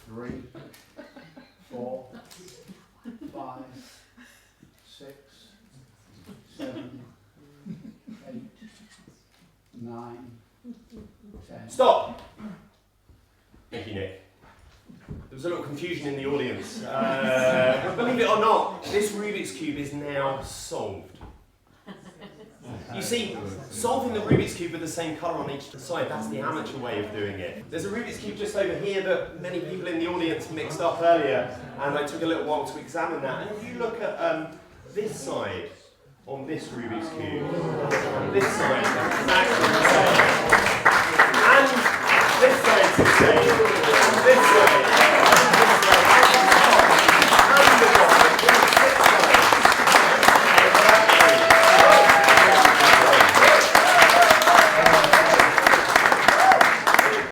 3, 4, 5, 6, 7, 8, 9, 10. Stop! Thank you, Nick. There was a little confusion in the audience. But believe it or not, this Rubik's Cube is now solved. You see, solving the Rubik's Cube with the same colour on each side, that's the amateur way of doing it. There's a Rubik's Cube just over here that many people in the audience mixed up earlier, and I took a little while to examine that. And if you look at this side on this Rubik's Cube, and this side, that's exactly the same. And this side's the same, and this side.